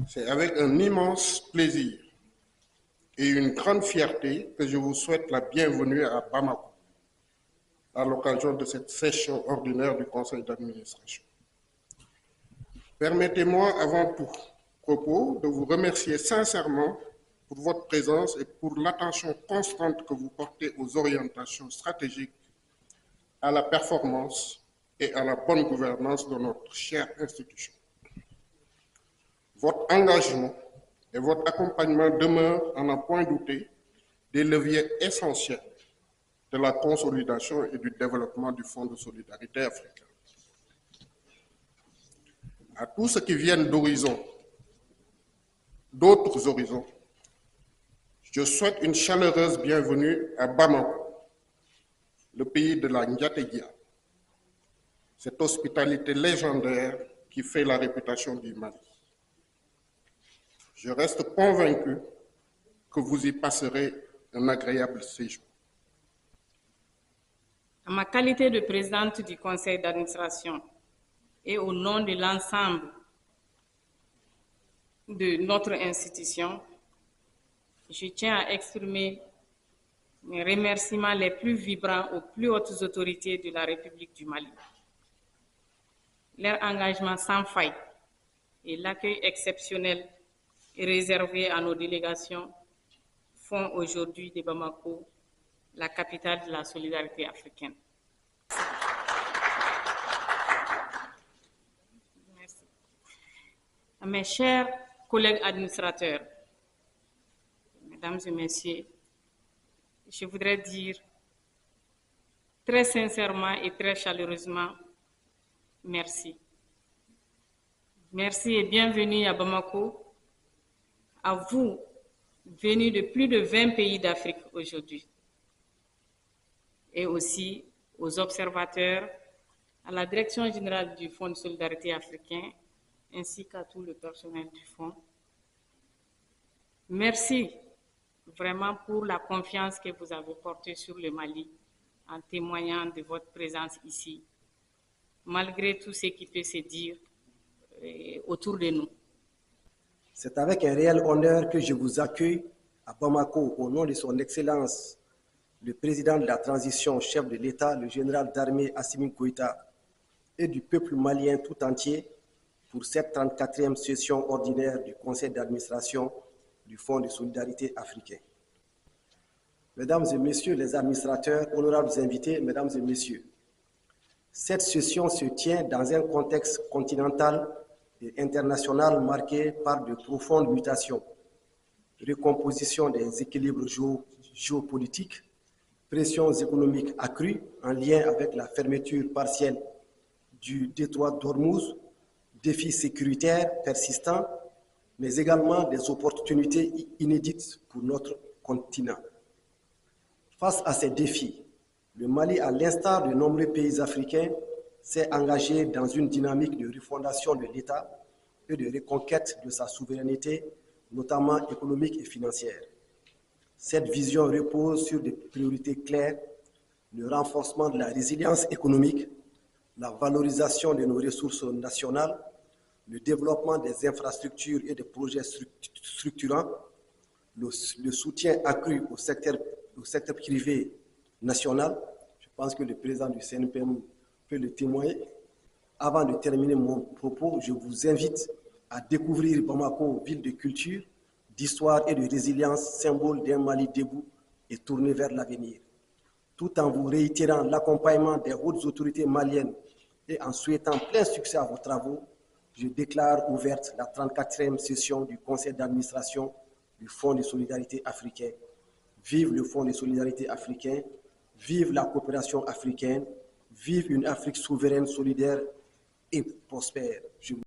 C'est avec un immense plaisir et une grande fierté que je vous souhaite la bienvenue à Bamako, à l'occasion de cette session ordinaire du Conseil d'administration. Permettez-moi, avant tout propos, de vous remercier sincèrement pour votre présence et pour l'attention constante que vous portez aux orientations stratégiques, à la performance et à la bonne gouvernance de notre chère institution. Votre engagement et votre accompagnement demeurent, à n'en point douter, des leviers essentiels de la consolidation et du développement du Fonds de solidarité africain. À tous ceux qui viennent d'autres horizons, je souhaite une chaleureuse bienvenue à Bamako, le pays de la Ndiateguia, cette hospitalité légendaire qui fait la réputation du Mali. Je reste convaincu que vous y passerez un agréable séjour. En ma qualité de présidente du conseil d'administration et au nom de l'ensemble de notre institution, je tiens à exprimer mes remerciements les plus vibrants aux plus hautes autorités de la République du Mali. Leur engagement sans faille et l'accueil exceptionnel et réservé à nos délégations font aujourd'hui de Bamako la capitale de la solidarité africaine. Merci. À mes chers collègues administrateurs, mesdames et messieurs, je voudrais dire très sincèrement et très chaleureusement merci. Merci et bienvenue à Bamako, à vous, venus de plus de 20 pays d'Afrique aujourd'hui, et aussi aux observateurs, à la Direction générale du Fonds de solidarité africain, ainsi qu'à tout le personnel du Fonds. Merci vraiment pour la confiance que vous avez portée sur le Mali en témoignant de votre présence ici, malgré tout ce qui peut se dire autour de nous. C'est avec un réel honneur que je vous accueille à Bamako au nom de son Excellence, le président de la transition, chef de l'État, le général d'armée Assimi Goïta, et du peuple malien tout entier pour cette 34e session ordinaire du Conseil d'administration du Fonds de solidarité africain. Mesdames et messieurs les administrateurs, honorables invités, mesdames et messieurs, cette session se tient dans un contexte continental et international marqué par de profondes mutations, recomposition des équilibres géopolitiques, pressions économiques accrues en lien avec la fermeture partielle du détroit d'Ormuz, défis sécuritaires persistants, mais également des opportunités inédites pour notre continent. Face à ces défis, le Mali, à l'instar de nombreux pays africains, s'est engagé dans une dynamique de refondation de l'État et de reconquête de sa souveraineté, notamment économique et financière. Cette vision repose sur des priorités claires, le renforcement de la résilience économique, la valorisation de nos ressources nationales, le développement des infrastructures et des projets structurants, le soutien accru au secteur privé national. Je pense que le président du CNPM peut le témoigner. Avant de terminer mon propos, je vous invite à découvrir Bamako, ville de culture, d'histoire et de résilience, symbole d'un Mali debout et tourné vers l'avenir. Tout en vous réitérant l'accompagnement des hautes autorités maliennes et en souhaitant plein succès à vos travaux, je déclare ouverte la 34e session du Conseil d'administration du Fonds de solidarité africain. Vive le Fonds de solidarité africain, vive la coopération africaine, vive une Afrique souveraine, solidaire et prospère.